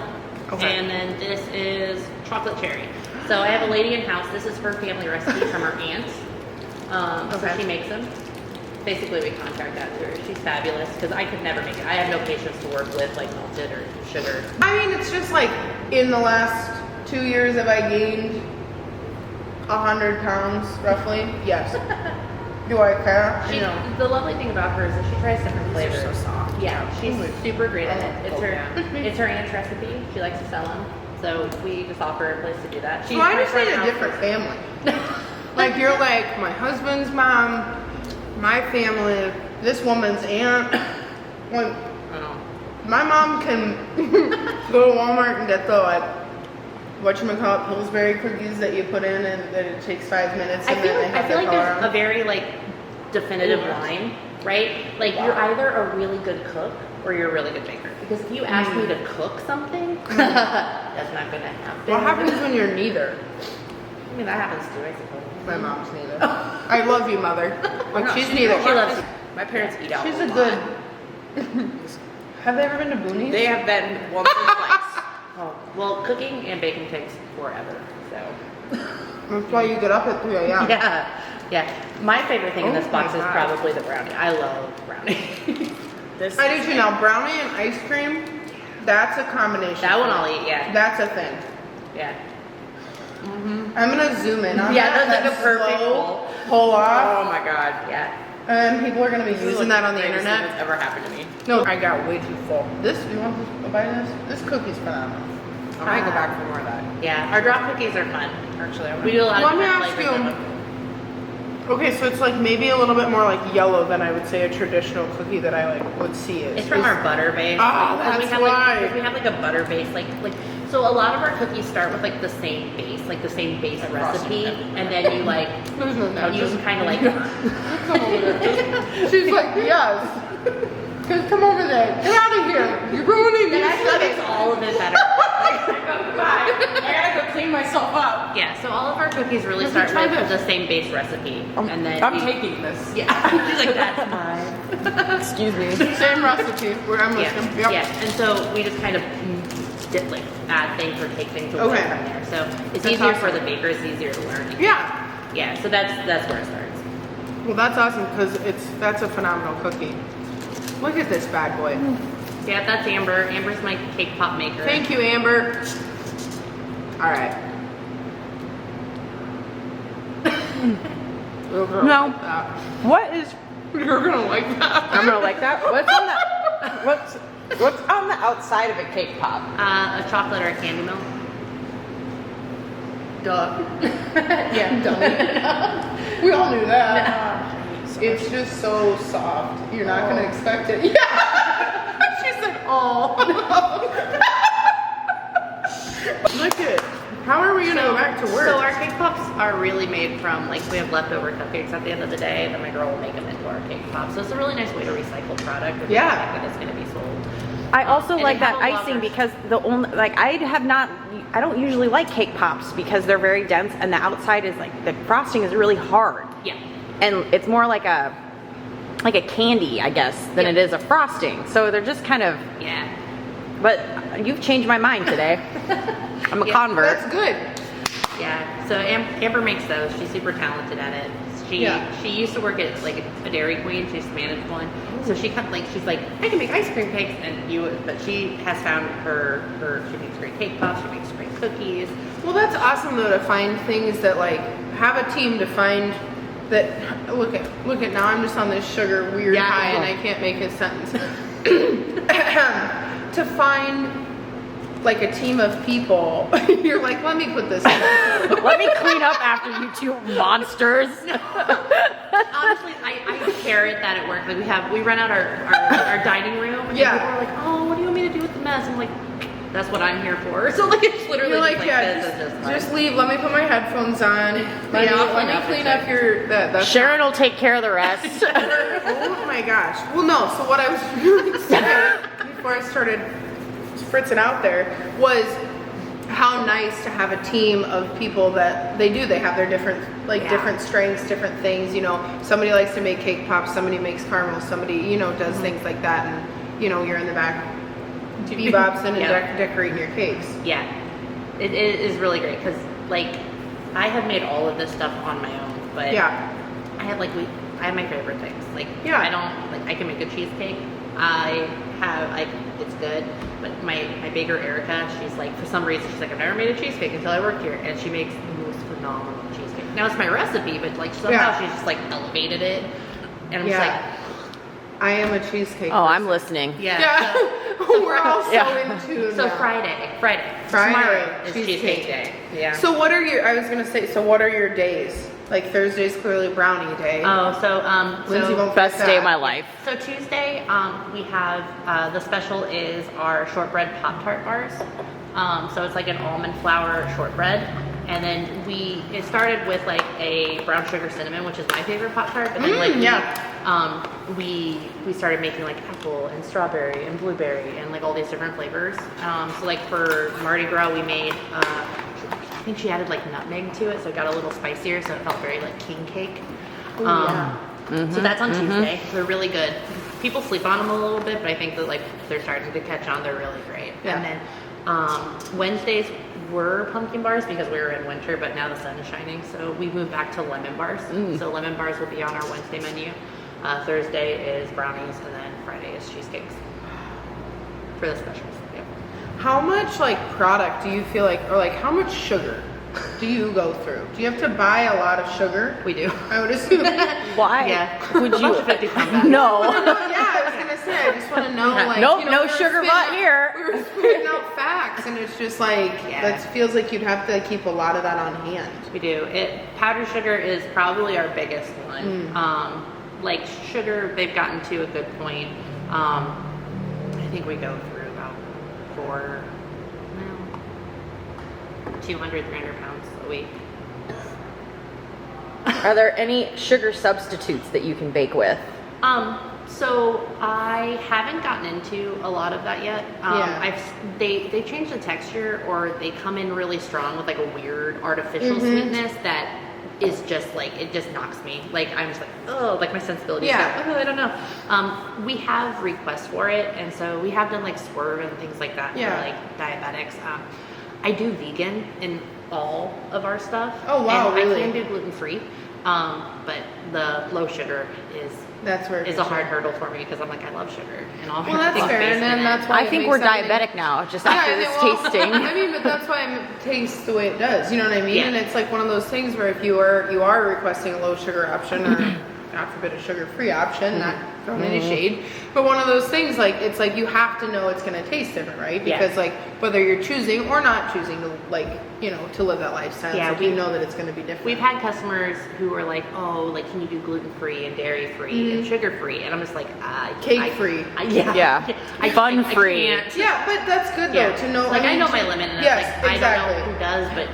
Okay. And then this is chocolate cherry. So I have a lady in house. This is her family recipe from her aunt. So Okay. she makes them. Basically, we contract that to her. She's fabulous because I could never make it. I have no patience to work with like melted or sugar. I mean, it's just like in the last 2 years, have I gained 100 pounds roughly? Yes. Do I care? She, No. The lovely thing about her is that she tries different These are flavors. so soft. Yeah, she's super great at it. It's her, yeah. it's her aunt's recipe. She likes to sell them, so we just offer her a place to do that. She's So I my just front need a house different person. family. Like you're like my husband's mom, my family, this woman's aunt. Like Oh. my mom can go to Walmart and get the like whatchamacallit Pillsbury cookies that you put in and that it takes 5 minutes I and feel, then they I have feel the like color there's on. a very like definitive line, right? Like you're either a really good cook or you're a really good baker. Because if you ask me to cook something, that's not gonna happen. What happens when you're neither? I mean, that happens too, I suppose. My mom's neither. I love you, mother. Like No, she's she- neither. She loves you. My parents eat out. She's a a lot. good. Have they ever been to Boonies? They have been once or twice. Oh, well, cooking and baking takes forever, so. That's why you get up at 3 a.m. Yeah, yeah. My favorite thing in this Oh box my is God. probably the brownie. I love brownie. This I is do too. Now brownie and ice cream, that's a combination. That one I'll eat, yeah. That's a thing. Yeah. I'm gonna zoom in on Yeah, that. that's like that a perfect slow pull off, Oh my god. Yeah. and people are gonna be This is using like that on the greatest thing internet. that's ever happened to me. No, I got way too full. This, you want a bite of this? This cookie's phenomenal. I might go back for more of that. Yeah, our drop cookies are fun. Actually, I We do a lot Let of me different ask flavors you- of them. Okay, so it's like maybe a little bit more like yellow than I would say a traditional cookie that I like would see is. It's from our butter base. Ah, Like, 'cause that's we have why. Like, 'cause we have like a butter base, like so a lot of our cookies start with like the same base, like the same base recipe, and then you like There's no doubt. you kind of like. Come over there. She's like, yes. Cause come over there. Get out of here. You're ruining That these actually cookies. makes all of it better. I gotta go clean myself up. Yeah, so all of our cookies really Let me start try with this. the same base recipe, and then I'm we- taking this. Yeah, she's like that's mine. Excuse me. Same recipe. Where I'm Yeah, listening. Yep. yeah, and so we just kind of dip, like add things or take things away Okay. from there. So it's That's easier for awesome. the baker, it's easier to learn. Yeah. Yeah, so that's where it starts. Well, that's awesome because that's a phenomenal cookie. Look at this bad boy. Yeah, that's Amber. Amber's my cake pop maker. Thank you, Amber. All right. You're gonna No. like that. What is? You're gonna like that. I'm gonna like that. What's on the? What's on the outside of a cake pop? A chocolate or a candy milk. Duh. Yeah. Dummy. We all knew that. It's just so soft. You're not gonna expect it. Yeah. She said, "Oh." Look it. How are we gonna go back to work? So our cake pops are really made from, like, we have leftover cupcakes at the end of the day, and then my girl will make them into our cake pops. So it's a really nice way to recycle product. And Yeah. that it's going to be sold. I also And like they that have a icing longer- because the only I don't usually like cake pops because they're very dense and the outside is like the frosting is really hard. Yeah. And it's more like a candy, I guess, than Yeah. it is a frosting. So they're just kind of. Yeah. But you've changed my mind today. I'm a Yeah, convert. That's good. Yeah. So Amber makes those. She's super talented at it. She used to work at like a Dairy Queen. She used to manage one. So she's like, I can make ice cream cakes, but she has found she makes great cake pops. She makes great cookies. Well, that's awesome though to find things that like have a team to find that. Look at now I'm just on this sugar weird Yeah. high and I can't make a sentence. To find like a team of people, you're like, let me put this in. Let me clean up after you two monsters. Honestly, I carrot that at work. Like we rent out our dining room. And Yeah. people are like, oh, what do you want me to do with the mess? I'm like, that's what I'm here for. So like it's literally You're like, just yeah, this is just leave. Let me put my headphones on. Let me clean up your. That's Sharon will take care of the rest. Oh my gosh. Well, no. So what I was really saying before I started spritzing out there was how nice to have a team of people that they have their different different strengths, different things. You know, somebody likes to make cake pops, somebody makes caramel, somebody does things like that, and you're in the back bebops and decorating your cakes. Yeah, it is really great because like I have made all of this stuff on my own, but Yeah. I have my favorite things. Like Yeah. I can make a cheesecake. It's good, but my baker Erica, she's like, for some reason she's like, I've never made a cheesecake until I worked here, and she makes the most phenomenal cheesecake. Now it's my recipe, but like somehow she's just like elevated it, and I'm just like, I am a cheesecake. Oh, I'm person. listening. yeah. We're all so into So now. Friday. Tomorrow is cheesecake day. Yeah. So what are your days? Like Thursday's clearly brownie day. Oh, so Lindsay won't Best forget day of that. my life. So Tuesday, we have the special is our shortbread Pop-Tart bars. So it's like an almond flour shortbread, and then it started with like a brown sugar cinnamon, which is my favorite Pop-Tart. But then we started making like apple and strawberry and blueberry and like all these different flavors. So like for Mardi Gras, we made. I think she added like nutmeg to it, so it got a little spicier, so it felt very like king cake. So that's on Tuesday. They're really good. People sleep on them a little bit, but I think that like they're starting to catch on. They're really great. Yeah. And then Wednesdays were pumpkin bars because we were in winter, but now the sun is shining, so we moved back to lemon bars. So lemon bars will be on our Wednesday menu. Thursday is brownies, and then Friday is cheesecakes for the specials. Yep. How much like product do you feel like, or like how much sugar do you go through? Do you have to buy a lot of sugar? We do. I would assume. Why? Yeah. Would you? 50-pound bag. No. Yeah, I was gonna say. I just want to know. Like, Nope, you know, no we were sugar spitting butt out- here. We were spitting out facts, and it's just like that feels like you'd have to keep a lot of that on hand. We do. Powdered sugar is probably our biggest one. Like sugar, they've gotten to a good point. I think we go through about 200, 300 pounds a week. Are there any sugar substitutes that you can bake with? So I haven't gotten into a lot of that yet. They change the texture, or they come in really strong with like a weird artificial sweetness that is just like, it just knocks me. Like I'm just like, oh, like my sensibilities. I don't know. We have requests for it, and so we have done like Swerve and things like that for like diabetics. I do vegan in all of our stuff. Oh wow, and really? I can do gluten free, but the low sugar is a hard hurdle for me because I'm like, I love sugar and all. Well, that's fair, and then that's why I think we're diabetic now, just after this tasting. I mean, but that's why it tastes the way it does. You know what I mean? Yeah. And it's like one of those things where if you are requesting a low sugar option, or God forbid a sugar-free option, not throwing any shade, but one of those things, like it's like you have to know it's going to taste different, right? Because like whether you're choosing or not choosing to to live that lifestyle, Yeah, you know that it's going to be different. We've had customers who are like, oh, like, can you do gluten free and dairy free and sugar free? And I'm just like, Cake free. Yeah. Yeah. Fun free. I can't. Yeah, but that's good though to know. Like I mean, know my limit, and yes, like exactly. I don't know who does, but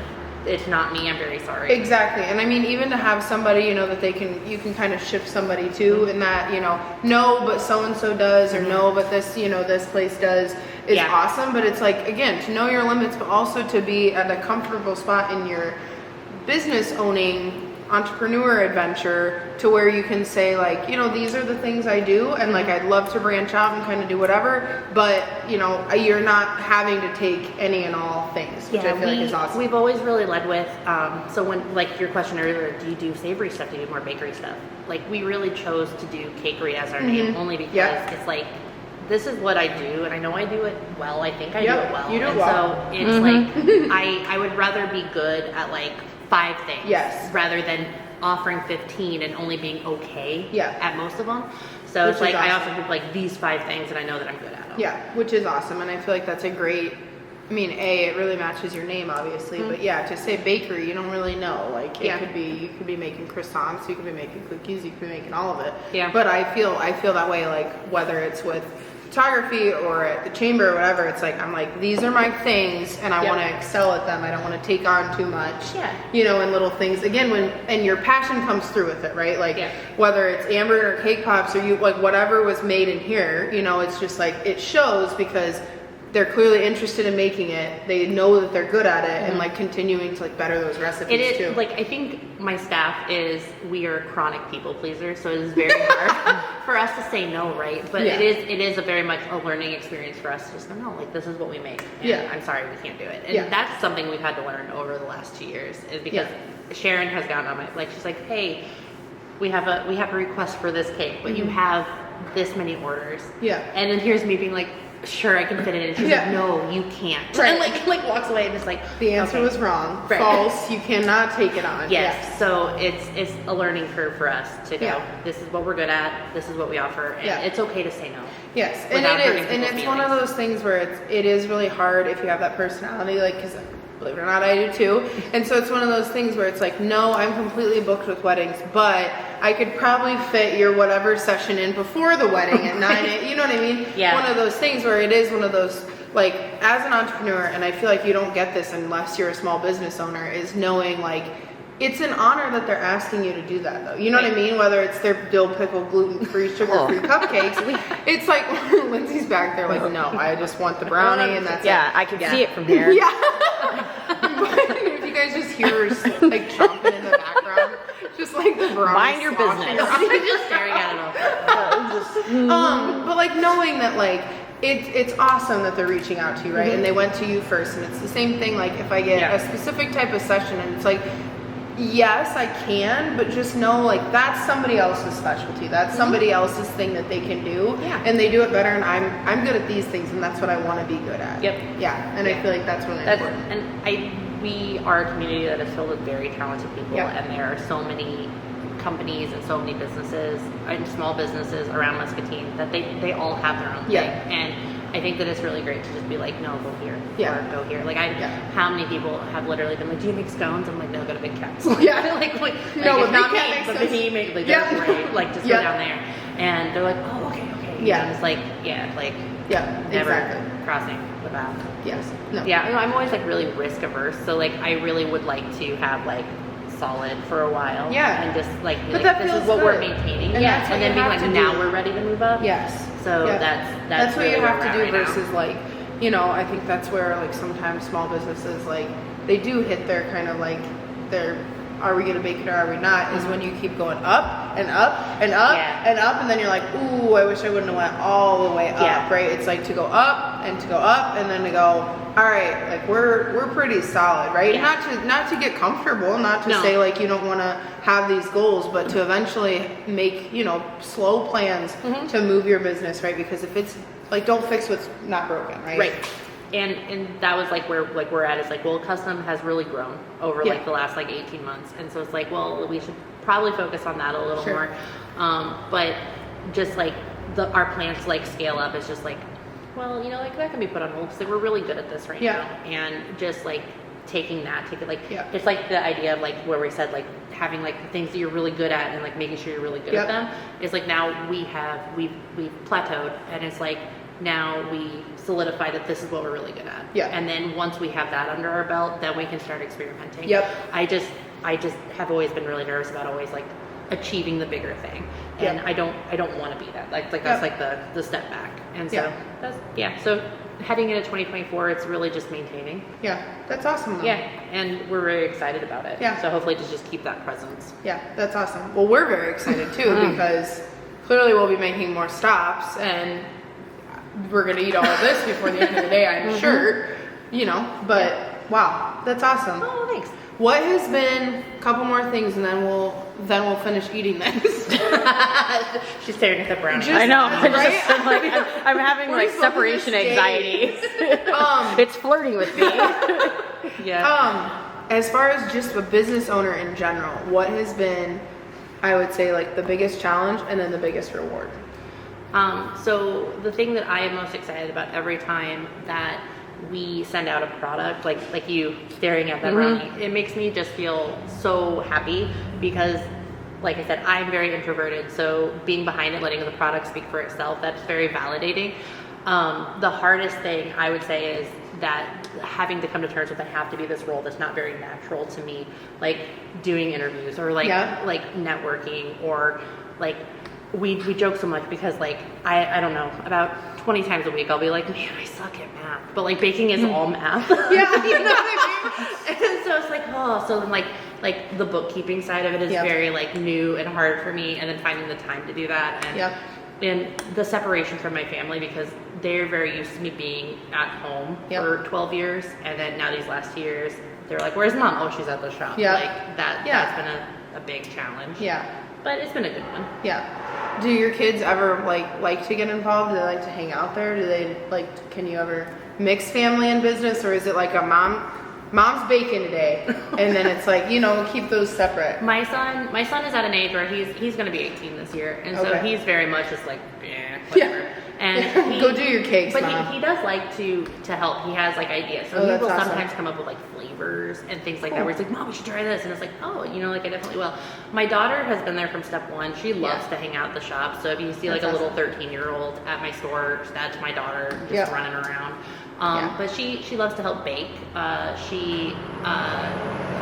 it's not me. I'm very sorry. Exactly, and I mean, even to have somebody, you know, that you can kind of shift somebody to, and that, you know, no, but so and so does, or no, but this, you know, this place does, is awesome. But it's like, again, to know your limits, but also to be at a comfortable spot in your business owning entrepreneur adventure, to where you can say, like, you know, these are the things I do, and like I'd love to branch out and kind of do whatever, but you know, you're not having to take any and all things, which I feel like is awesome. We've always really led with, so when, like your question earlier, do you do savory stuff, do you do more bakery stuff? Like we really chose to do cakery as our name, only because it's like, this is what I do, and I know I do it well. I think I do it well. You do it and well. So it's like, I would rather be good at like 5 things, rather than offering 15 and only being okay at most of them. So it's like I offer people like these 5 things, and I know that I'm good at them. Yeah, which is awesome, and I feel like that's a great. I mean, it really matches your name, obviously, but yeah, to say bakery, you don't really know. Like, it could be, you could be making croissants, you could be making cookies, you could be making all of it. Yeah. But I feel that way, like, whether it's with photography or at the chamber or whatever, it's like, I'm like, these are my things, and I want to excel at them. I don't want to take on too much, you know, in little things. Again, and your passion comes through with it, right? Like, whether it's Amber or Cake Pops, or you, like, whatever was made in here, you know, it's just like, it shows because they're clearly interested in making it. They know that they're good at it, and like continuing to like better those recipes it is, too. Like, I think my staff we are chronic people pleasers, so it is very hard for us to say no, right? But it is a very much a learning experience for us to just go, no, like this is what we make. And I'm sorry, we can't do it. And that's something we've had to learn over the last 2 years, is because Sharon has gotten on my, like, she's like, hey, we have a request for this cake, but you have this many orders. And then here's me being like, sure, I can fit it in. And she's like, no, you can't. Right. And like walks away, and it's like, the answer was wrong. False. You cannot take it on. Yes. So it's a learning curve for us to go, this is what we're good at, this is what we offer, and it's okay to say no. Yes, and it is, and it's one of those things where it is really hard if you have that personality, like, because believe it or not, I do too. And so it's one of those things where it's like, no, I'm completely booked with weddings, but I could probably fit your whatever session in before the wedding at 9, you know what I mean? One of those things where it is one of those, like, as an entrepreneur, and I feel like you don't get this unless you're a small business owner, is knowing, like, it's an honor that they're asking you to do that, though. You know what I mean? Whether it's their dill pickle, gluten-free, sugar-free cupcakes. It's like, Lindsay's back there like, no, I just want the brownie, and that's it. I can see it from here. But if you guys just hear her, like, chomping in the background, just like the brownie. Mind your business. I'm just staring at it all. But like knowing that, like, it's awesome that they're reaching out to you, right? And they went to you first, and it's the same thing. Like, if I get a specific type of session, and it's like, yes, I can, but just know, like, that's somebody else's specialty. That's somebody else's thing that they can do, and they do it better. And I'm good at these things, and that's what I want to be good at. And I feel like that's really important. And we are a community that is filled with very talented people, and there are so many companies and so many businesses and small businesses around Muscatine that they all have their own thing. And I think that it's really great to just be like, no, go here, or go here. Like, how many people have literally been like, do you make scones? I'm like, no, go to Big Cats. Like, no, it's not Cat me, makes but sense. he makes, like, they're great. Like, just go down there. And they're like, oh, okay. And it's like, never crossing the path. I'm always like really risk averse. So like, I really would like to have like solid for a while. And just like, but like this is what we're maintaining. And and then being like, now we're ready to move up. So that's what really you have to do right versus now. like, you know, I think that's where like sometimes small businesses, like, they do hit their kind of like their, are we going to make it or are we not, is when you keep going up and up and up and up, and then you're like, ooh, I wish I wouldn't have went all the way up, right? It's like to go up and to go up and then to go, all right, like we're pretty solid, right? Not to get comfortable, not to say like you don't want to have these goals, but to eventually make, you know, slow plans to move your business, right? Because if it's like, don't fix what's not broken, right? And that was like where like we're at, is like, well, custom has really grown over like the last like 18 months, and so it's like, well, we should probably focus on that a little more. But just like our plans to like scale up is just like, well, you know, like that can be put on hold because like, we're really good at this right now, and just like taking like it's like the idea of like where we said like having like the things that you're really good at and like making sure you're really good at them is like, now we've plateaued, and it's like, now we solidify that this is what we're really good at. Yeah. And then once we have that under our belt, then we can start experimenting. Yep. I just have always been really nervous about always like achieving the bigger thing. And Yep. I don't want to be that. Like that's like the step back. And so so heading into 2024, it's really just maintaining. Yeah, that's awesome. Though. Yeah, and we're very excited about it. Yeah. So hopefully to just keep that presence. Yeah, that's awesome. Well, we're very excited too because clearly we'll be making more stops and we're going to eat all of this before the end of the day, I'm sure. You know, but wow, that's awesome. Oh, thanks. What has been a couple more things and then we'll finish eating this. She's staring at the brownie. Just- I know. Right? I'm having We're like supposed to separation just anxiety. It's flirting with me. Yeah. As far as just a business owner in general, what has been, I would say, like the biggest challenge and then the biggest reward? So the thing that I am most excited about every time that we send out a product, like you staring at that brownie, it makes me just feel so happy because, like I said, I'm very introverted. So being behind it, letting the product speak for itself, that's very validating. The hardest thing I would say is that having to come to terms with I have to be this role that's not very natural to me, like doing interviews or like networking or like we joke so much because like I don't know, about 20 times a week I'll be like, man, I suck at math, but like baking is all math. Yeah, you know what I mean? And so it's like, so then like the bookkeeping side of it is very like new and hard for me, and then finding the time to do that and the separation from my family because they're very used to me being at home for 12 years, and then now these last 2 years they're like, where's mom? Oh, she's at the shop. Like that's been a big challenge. But it's been a good one. Do your kids ever like to get involved? Do they like to hang out there? Do they like, can you ever mix family and business, or is it like a mom's baking today and then it's like, you know, keep those separate? My son is at an age where he's going to be 18 this year, and so he's very much just like whatever. And go do your cakes, but Mom. he does like to help. He has like ideas, so he will sometimes come up with like flavors and things like that where he's like, Mom, we should try this, and it's like, oh, you know, like I definitely will. My daughter has been there from step one. She loves to hang out at the shop, so if you see like a little 13-year-old at my store, that's my daughter just running around. But she loves to help bake. I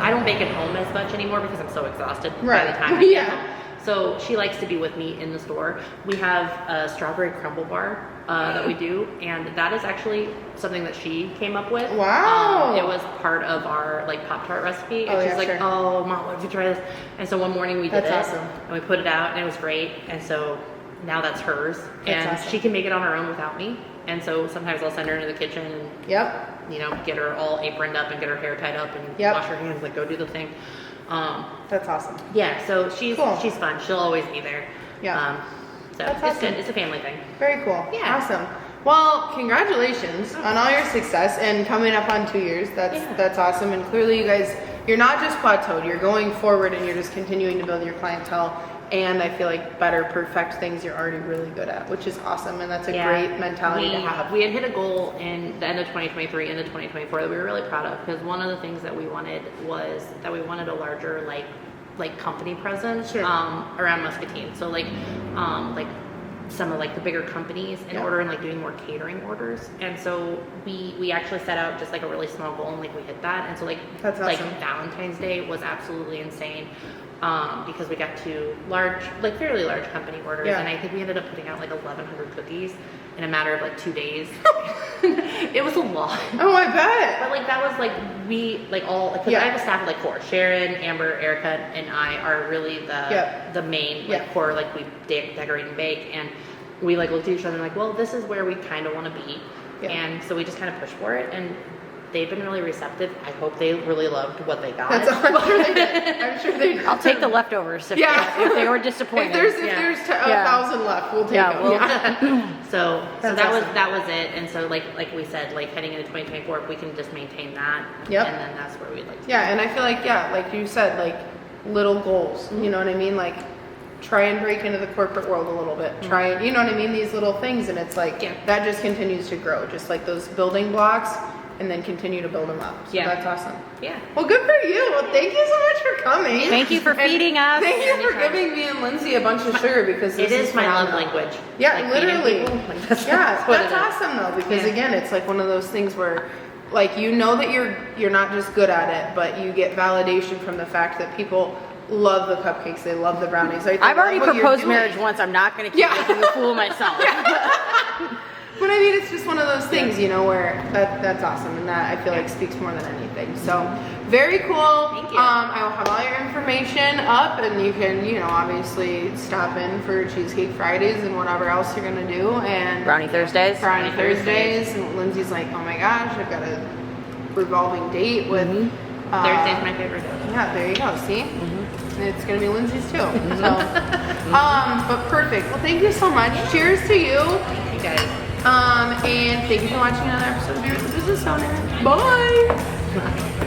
don't bake at home as much anymore because I'm so exhausted by the time I get home. So she likes to be with me in the store. We have a strawberry crumble bar that we do, and that is actually something that she came up with. Wow! It was part of our like Pop-Tart recipe, and she's like, "Oh, Mom, what if you try this?" And so one morning we did it, and we put it out, and it was great. And so now that's hers, and she can make it on her own without me. And so sometimes I'll send her into the kitchen and you know, get her all aproned up and get her hair tied up and wash her hands, like go do the thing. That's awesome. Yeah, so she's fun. She'll always be there. So it's good. It's a family thing. Very cool. Yeah. Awesome. Well, congratulations on all your success and coming up on 2 years. That's awesome. And clearly you guys, you're not just plateaued, you're going forward and you're just continuing to build your clientele. And I feel like better perfect things you're already really good at, which is awesome. And that's a great mentality to have. We had hit a goal in the end of 2023, into 2024 that we were really proud of, because one of the things that we wanted was that we wanted a larger like company presence around Muscatine. So like some of like the bigger companies in order and like doing more catering orders. And so we actually set out just like a really small goal and like we hit that. And so like that's awesome. Like Valentine's Day was absolutely insane. Because we got to fairly large company orders, and I think we ended up putting out like 1,100 cookies in a matter of like 2 days. It was a lot. Oh, I bet. But like that was like because I have a staff of like 4. Sharon, Amber, Erica, and I are really the main core. Like we decorate and bake, and we like looked at each other and like, well, this is where we kind of want to be, and so we just kind of pushed for it, and they've been really receptive. I hope they really loved what they got. I'm sure they did. I'm sure they did. I'll take the leftovers if they were disappointed. If there's 1,000 left, we'll take them. So that was it. And so like we said, like heading into 2024, if we can just maintain that, and then that's where we'd like to. Yeah, and I feel like like you said, like little goals. You know what I mean? Like try and break into the corporate world a little bit. Try and, you know what I mean? These little things, and it's like that just continues to grow. Just like those building blocks. and then continue to build them up. So Yeah. that's awesome. Yeah. Well, good for you. Well, thank you so much for coming. Thank you for And feeding us. Thank you for Anytime. giving me and Lindsay a bunch of sugar because It this is my love phenomenal. language. Yeah, Like, feeding literally. people, like, that's Yeah, what that's it is. awesome though because Yeah. again, it's like one of those things where, like, you know that you're not just good at it, but you get validation from the fact that people love the cupcakes, they love the brownies. Right? They I've already love what you're proposed doing. marriage once. I'm not going to keep Yeah. making a fool of myself. But I mean, it's just one of those things, you know, where that's awesome, and that I feel like speaks more than anything. So, very cool. Thank you. I will have all your information up, and you can, you know, obviously stop in for Cheesecake Fridays and whatever else you're gonna do, and Brownie Thursdays. Brownie Thursdays. And Lindsay's like, oh my gosh, I've got a revolving date with. Thursday's my favorite day. Yeah, there you go. See, it's gonna be Lindsay's too. So, but perfect. Well, thank you so much. Cheers to you. Thank you guys. And thank you for watching another episode of Beer with the Business Owner. Bye!